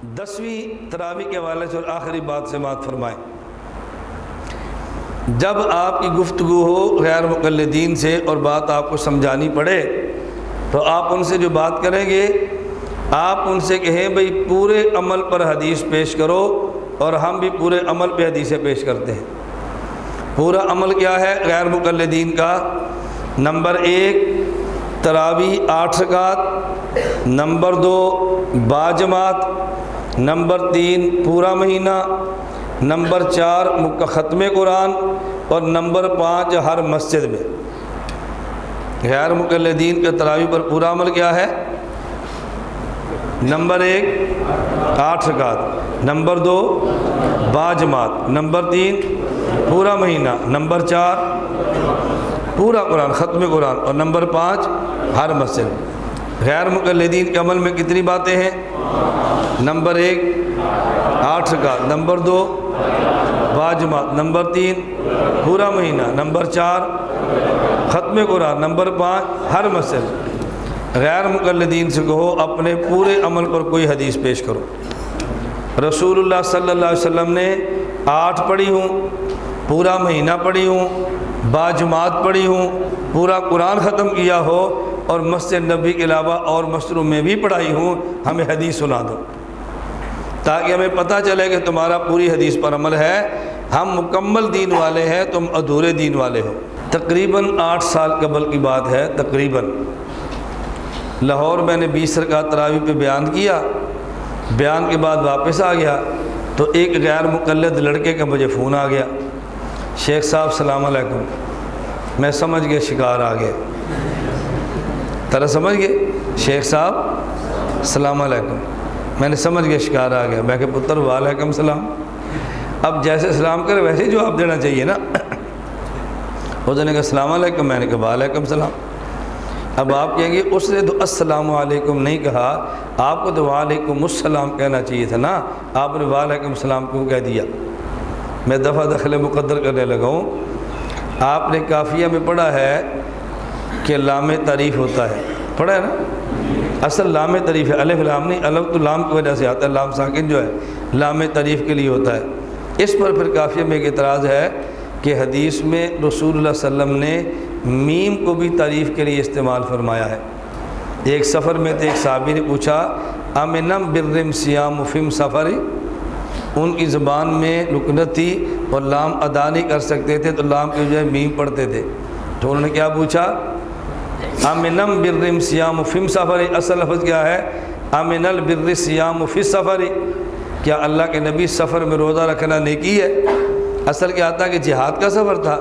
10ویں تراویح کے حوالے سے اور آخری بات سے بات فرمائیں، جب آپ کی گفتگو ہو غیر مقلدین سے اور بات آپ کو سمجھانی پڑے تو آپ ان سے جو بات کریں گے آپ ان سے کہیں بھئی پورے عمل پر حدیث پیش کرو، اور ہم بھی پورے عمل پہ حدیثیں پیش کرتے ہیں۔ پورا عمل کیا ہے غیر مقلدین کا؟ نمبر 1 تراویح 8 رکعت، نمبر 2 باجماعت، نمبر 3 پورا مہینہ، نمبر 4 ختم قرآن، اور نمبر 5 ہر مسجد میں۔ غیر مقلدین کے تراویح پر پورا عمل کیا ہے؟ نمبر 1 8 رکعت، نمبر 2 باجماعت، نمبر 3 پورا مہینہ، نمبر 4 پورا قرآن ختم قرآن، اور نمبر 5 ہر مسجد۔ غیر مقلدین کے عمل میں کتنی باتیں ہیں؟ نمبر 1 8 رکعت، نمبر 2 باجماعت، نمبر 3 پورا مہینہ، نمبر 4 ختم قرآن، نمبر 5 ہر مسجد۔ غیر مقلدین سے کہو اپنے پورے عمل پر کوئی حدیث پیش کرو۔ رسول اللہ صلی اللہ علیہ وسلم نے 8 پڑھی ہوں، پورا مہینہ پڑھی ہوں، باجماعت پڑھی ہوں، پورا قرآن ختم کیا ہو، اور مسجد نبی کے علاوہ اور مسجدوں میں بھی پڑھائی ہوں، ہمیں حدیث سنا دو تاکہ ہمیں پتہ چلے کہ تمہارا پوری حدیث پر عمل ہے۔ ہم مکمل دین والے ہیں، تم ادھورے دین والے ہو۔ تقریباً 8 سال قبل کی بات ہے، تقریباً لاہور میں نے 20 رکعت تراویح پہ بیان کیا، بیان کے بعد واپس آ گیا تو ایک غیر مقلد لڑکے کا مجھے فون آ گیا، شیخ صاحب السلام علیکم۔ میں سمجھ گیا شکار آ گیا، طرح سمجھ گئے شیخ صاحب السلام علیکم، میں نے سمجھ گیا شکار آ گیا۔ میں کہ پتر وعلیکم السلام، اب جیسے سلام کرے ویسے ہی جواب دینا چاہیے نا۔ اس نے کہا السلام علیکم، میں نے کہا وعلیکم السلام۔ اب آپ کہیں گے اس نے تو السلام علیکم نہیں کہا، آپ کو تو وعلیکم السلام کہنا چاہیے تھا نا، آپ نے وعلیکم السلام کیوں کہہ دیا؟ میں دفعہ دخل مقدر کرنے لگا ہوں۔ آپ نے قافیہ میں پڑھا ہے کہ لام تعریف ہوتا ہے، پڑھا ہے نا؟ اصل لام تعریف ہے، الف لام نہیں، الف تو لام کی وجہ سے آتا ہے، لام ساکن جو ہے لام تعریف کے لیے ہوتا ہے۔ اس پر پھر قافیہ میں ایک اعتراض ہے کہ حدیث میں رسول اللہ صلی اللہ علیہ وسلم نے میم کو بھی تعریف کے لیے استعمال فرمایا ہے۔ ایک سفر میں تھے، ایک صحابی نے پوچھا امنم برم سیام فم سفر، ان کی زبان میں لکنت تھی اور لام ادا نہیں کر سکتے تھے تو لام کی جو ہے میم پڑھتے تھے، تو انہوں نے کیا پوچھا؟ امنم برم سیام فم سفر، اصل لفظ کیا ہے؟ امن البر سیام فی سفر، کیا اللہ کے نبی سفر میں روزہ رکھنا نیکی ہے؟ اصل کیا آتا کہ جہاد کا سفر تھا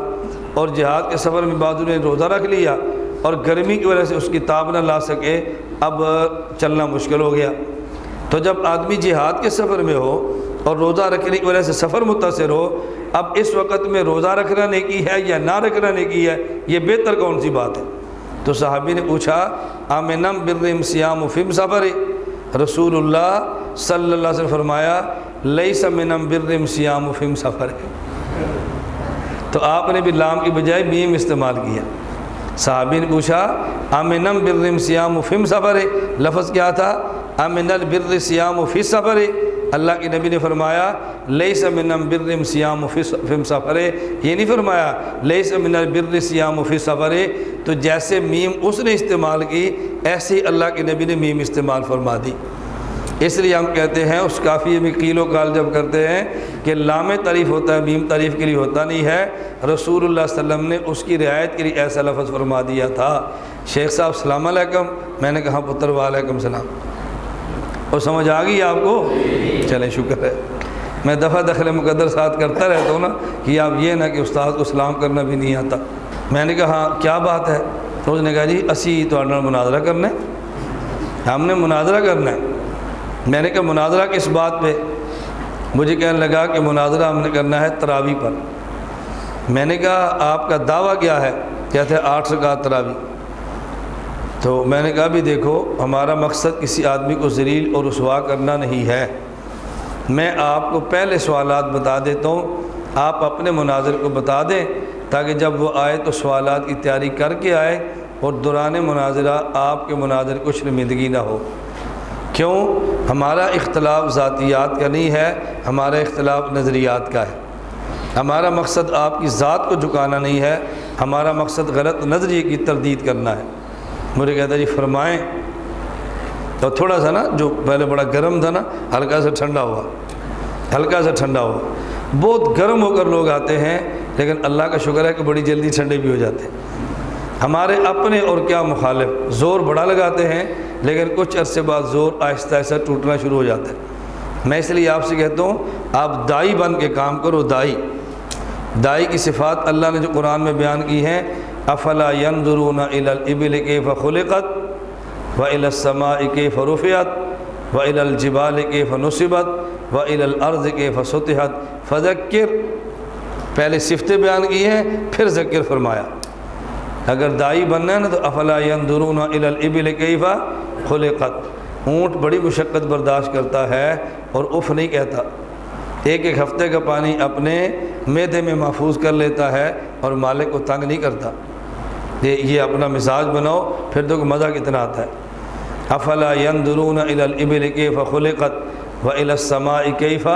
اور جہاد کے سفر میں بعض نے روزہ رکھ لیا اور گرمی کی وجہ سے اس کی تاب نہ لا سکے، اب چلنا مشکل ہو گیا۔ تو جب آدمی جہاد کے سفر میں ہو اور روزہ رکھنے کی وجہ سے سفر متاثر ہو، اب اس وقت میں روزہ رکھنا نیکی ہے یا نہ رکھنا نیکی ہے، یہ بہتر کون سی بات ہے؟ تو صحابی نے پوچھا آمنم برم سیام فم سفر، رسول اللہ صلی اللہ علیہ وسلم فرمایا لیس منم برم سیام فم سفر، تو آپ نے بھی لام کی بجائے میم استعمال کیا۔ صحابی نے پوچھا امنم برم سیام فم سفر، لفظ کیا تھا؟ امن البر سیام فی سفر، اللہ کے نبی نے فرمایا لیس منم برم سیام فم سفر، یہ نہیں فرمایا لیس من البر سیام فی سفر۔ تو جیسے میم اس نے استعمال کی ایسے ہی اللہ کے نبی نے میم استعمال فرما دی۔ اس لیے ہم کہتے ہیں اس قافیے میں قیل و قال جب کرتے ہیں کہ لام تعریف ہوتا ہے، میم تعریف کے لیے ہوتا نہیں ہے۔ رسول اللہ صلی اللہ علیہ وسلم نے اس کی رعایت کے لیے ایسا لفظ فرما دیا تھا۔ شیخ صاحب السلام علیکم، میں نے کہا پتر وعلیکم السلام، اور سمجھ آ گئی آپ کو؟ چلیں شکر ہے۔ میں دفعہ دخل مقدر ساتھ کرتا رہتا ہوں نا کہ آپ یہ نہ کہ استاد کو سلام کرنا بھی نہیں آتا۔ میں نے کہا ہاں کیا بات ہے؟ تو اس نے کہا جی اسی تو مناظرہ کرنا ہے، ہم نے مناظرہ کرنا ہے۔ میں نے کہا مناظرہ کس بات پہ؟ مجھے کہنے لگا کہ مناظرہ ہم نے کرنا ہے تراویح پر۔ میں نے کہا آپ کا دعویٰ کیا ہے؟ کہتے ہیں 8 رکعت تراویح۔ تو میں نے کہا بھی دیکھو ہمارا مقصد کسی آدمی کو ذلیل اور رسوا کرنا نہیں ہے، میں آپ کو پہلے سوالات بتا دیتا ہوں، آپ اپنے مناظر کو بتا دیں تاکہ جب وہ آئے تو سوالات کی تیاری کر کے آئے اور دوران مناظرہ آپ کے مناظر کو شرمندگی نہ ہو۔ کیوں؟ ہمارا اختلاف ذاتیات کا نہیں ہے، ہمارا اختلاف نظریات کا ہے۔ ہمارا مقصد آپ کی ذات کو جھکانا نہیں ہے، ہمارا مقصد غلط نظریے کی تردید کرنا ہے۔ مجھے کہتا ہے جی فرمائیں، تو تھوڑا سا نا جو پہلے بڑا گرم تھا نا ہلکا سا ٹھنڈا ہوا، ہلکا سا ٹھنڈا ہوا۔ بہت گرم ہو کر لوگ آتے ہیں لیکن اللہ کا شکر ہے کہ بڑی جلدی ٹھنڈے بھی ہو جاتے ہیں۔ ہمارے اپنے اور کیا مخالف زور بڑا لگاتے ہیں لیکن کچھ عرصے بعد زور آہستہ آہستہ ٹوٹنا شروع ہو جاتا ہے۔ میں اس لیے آپ سے کہتا ہوں آپ دائی بن کے کام کرو۔ دائی کی صفات اللہ نے جو قرآن میں بیان کی ہیں، افلا ينظرون الى الابل كيف خلقت والى السماء كيف رفعت والى الجبال كيف نصبت والى الارض كيف سطحت فذکر، پہلے صفتیں بیان کی ہیں پھر ذکر فرمایا۔ اگر دائی بننا ہے نا تو افلا ينظرون الى الابل كيف خلقت، اونٹ بڑی مشقت برداشت کرتا ہے اور اف نہیں کہتا، ایک ہفتے کا پانی اپنے معدے میں محفوظ کر لیتا ہے اور مالک کو تنگ نہیں کرتا۔ یہ اپنا مزاج بناؤ پھر دیکھو مزہ کتنا آتا ہے۔ افلا ينظرون الى الابل كيف خلقت والى السماء كيف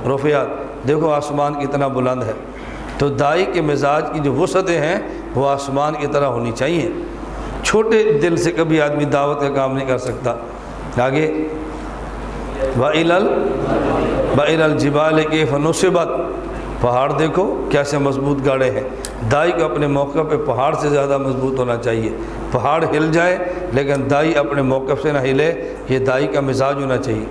رفعت، دیکھو آسمان کتنا بلند ہے۔ تو دائی کے مزاج کی جو وسعتیں ہیں وہ آسمان کی طرح ہونی چاہیے۔ چھوٹے دل سے کبھی آدمی دعوت کا کام نہیں کر سکتا۔ آگے وَإِلَى الْجِبَالِ كَيْفَ نُصِبَتْ، پہاڑ دیکھو کیسے مضبوط گاڑے ہیں۔ دائی کو اپنے موقع پہ پہاڑ سے زیادہ مضبوط ہونا چاہیے۔ پہاڑ ہل جائے لیکن دائی اپنے موقف سے نہ ہلے، یہ دائی کا مزاج ہونا چاہیے۔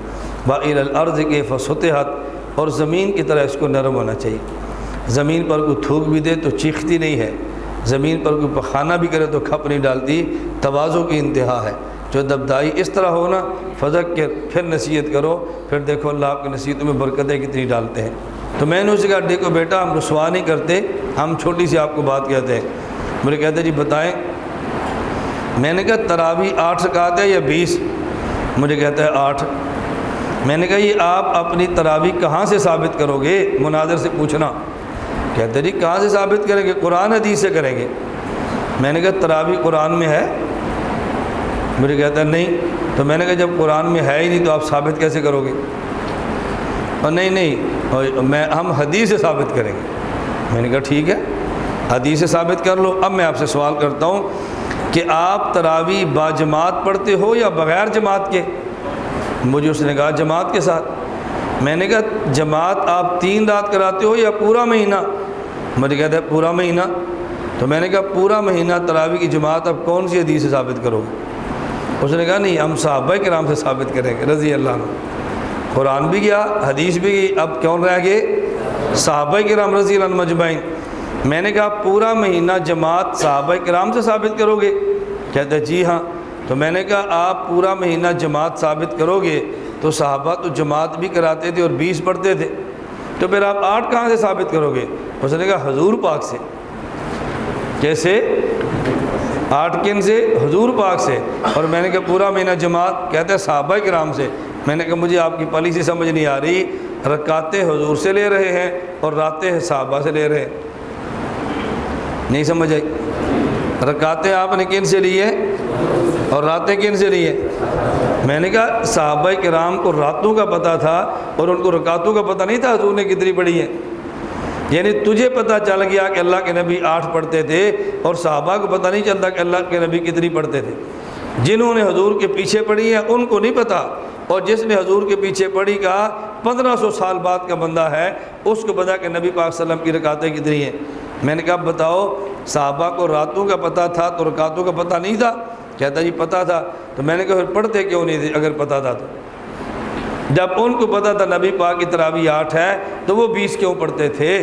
وَإِلَى الْأَرْضِ كَيْفَ سُطِحَتْ، اور زمین کی طرح اس کو نرم ہونا چاہیے۔ زمین پر کوئی تھوک بھی دے تو چیختی نہیں ہے، زمین پر کوئی پخانہ بھی کرے تو کھپ نہیں ڈالتی، تواضع کی انتہا ہے۔ جو دبدائی اس طرح ہونا، فذکر، پھر نصیحت کرو، پھر دیکھو اللہ آپ کی نصیحتوں میں برکتیں کتنی ڈالتے ہیں۔ تو میں نے اسے کہا دیکھو بیٹا ہم رسوا نہیں کرتے، ہم چھوٹی سی آپ کو بات کہتے ہیں۔ مجھے کہتے جی بتائیں، میں نے کہا تراویح 8 رکعت ہے یا 20؟ مجھے کہتا ہے 8۔ میں نے کہا یہ آپ اپنی تراویح کہاں سے ثابت کرو گے؟ مناظر سے پوچھنا۔ کہتے جی کہاں سے ثابت کریں گے؟ قرآن حدیث سے کریں گے۔ میں نے کہا تراویح قرآن میں ہے؟ مجھے کہتا ہے نہیں۔ تو میں نے کہا جب قرآن میں ہے ہی نہیں تو آپ ثابت کیسے کرو گے؟ اور نہیں ہم حدیث سے ثابت کریں گے۔ میں نے کہا ٹھیک ہے حدیث سے ثابت کر لو۔ اب میں آپ سے سوال کرتا ہوں کہ آپ تراویح باجماعت پڑھتے ہو یا بغیر جماعت کے؟ مجھے اس نے کہا جماعت کے ساتھ۔ میں نے کہا جماعت آپ 3 رات کراتے ہو یا پورا مہینہ؟ مجھے کہتا ہے پورا مہینہ۔ تو میں نے کہا پورا مہینہ تراویح کی جماعت اب کون سی حدیث سے ثابت کرو گے؟ اس نے کہا نہیں ہم صحابہ کرام سے ثابت کریں گے رضی اللہ عنہ۔ قرآن بھی گیا حدیث بھی گئی، اب کون رہ گئے؟ صحابہ کرام رضی اللہ عنہ مجمعین۔ میں نے کہا پورا مہینہ جماعت صحابہ کرام سے ثابت کرو گے؟ کہتا ہے جی ہاں۔ تو میں نے کہا آپ پورا مہینہ جماعت ثابت کرو گے تو صحابہ تو جماعت بھی کراتے تھے اور 20 پڑھتے تھے، تو پھر آپ 8 کہاں سے ثابت کرو گے؟ اس نے کہا حضور پاک سے۔ کیسے؟ 8 کن سے؟ حضور پاک سے۔ اور میں نے کہا پورا مہینہ جماعت؟ کہتے ہیں صحابہ کرام سے۔ میں نے کہا مجھے آپ کی پالیسی سمجھ نہیں آ رہی، رکعتیں حضور سے لے رہے ہیں اور راتیں صحابہ سے لے رہے ہیں، نہیں سمجھ آئی؟ رکعتیں آپ نے کن سے لی ہے اور راتیں کن سے لی ہے؟ میں نے کہا صحابہ کرام کو راتوں کا پتہ تھا اور ان کو رکعتوں کا پتہ نہیں تھا حضور نے کتنی پڑھی ہے۔ یعنی تجھے پتہ چل گیا کہ اللہ کے نبی 8 پڑھتے تھے اور صحابہ کو پتہ نہیں چلتا کہ اللہ کے نبی کتنی پڑھتے تھے۔ جنہوں نے حضور کے پیچھے پڑھی ہے ان کو نہیں پتہ، اور جس نے حضور کے پیچھے پڑھی کا 1500 سال بعد کا بندہ ہے اس کو پتہ کہ نبی پاک صلی اللہ علیہ وسلم کی رکعتیں کتنی ہیں۔ میں نے کہا بتاؤ صحابہ کو راتوں کا پتہ تھا تو رکعتوں کا پتہ نہیں تھا؟ کہتا جی پتہ تھا۔ تو میں نے کہا پھر پڑھتے کیوں نہیں تھے اگر پتہ تھا تو؟ جب ان کو پتہ تھا نبی پاک کی تراویح 8 ہے تو وہ 20 کیوں پڑھتے تھے؟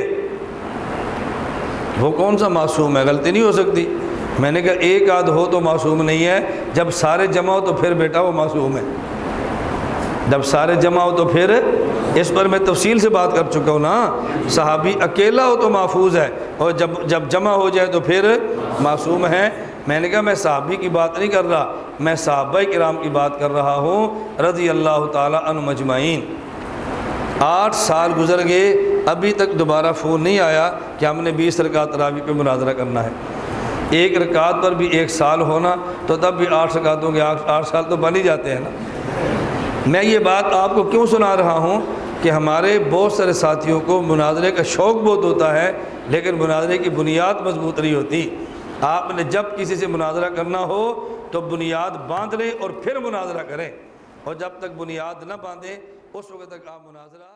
وہ کون سا معصوم ہے؟ غلطی نہیں ہو سکتی۔ میں نے کہا ایک آدھ ہو تو معصوم نہیں ہے، جب سارے جمع ہو تو پھر بیٹا وہ معصوم ہے۔ جب سارے جمع ہو تو پھر، اس پر میں تفصیل سے بات کر چکا ہوں نا، صحابی اکیلا ہو تو محفوظ ہے اور جب جمع ہو جائے تو پھر معصوم ہے۔ میں نے کہا میں صحابی کی بات نہیں کر رہا، میں صحابہ کرام کی بات کر رہا ہوں رضی اللہ تعالی عنہ مجمعین۔ 8 سال گزر گئے ابھی تک دوبارہ فون نہیں آیا کہ ہم نے 20 رکعت تراویح پہ مناظرہ کرنا ہے۔ 1 رکعت پر بھی 1 سال ہونا تو تب بھی 8 رکعتوں کے 8 سال تو بن ہی جاتے ہیں نا۔ میں یہ بات آپ کو کیوں سنا رہا ہوں کہ ہمارے بہت سارے ساتھیوں کو مناظرے کا شوق بہت ہوتا ہے، لیکن مناظرے کی بنیاد مضبوط نہیں ہوتی۔ آپ نے جب کسی سے مناظرہ کرنا ہو تو بنیاد باندھ لیں اور پھر مناظرہ کریں، اور جب تک بنیاد نہ باندھیں اس وقت تک آپ مناظرہ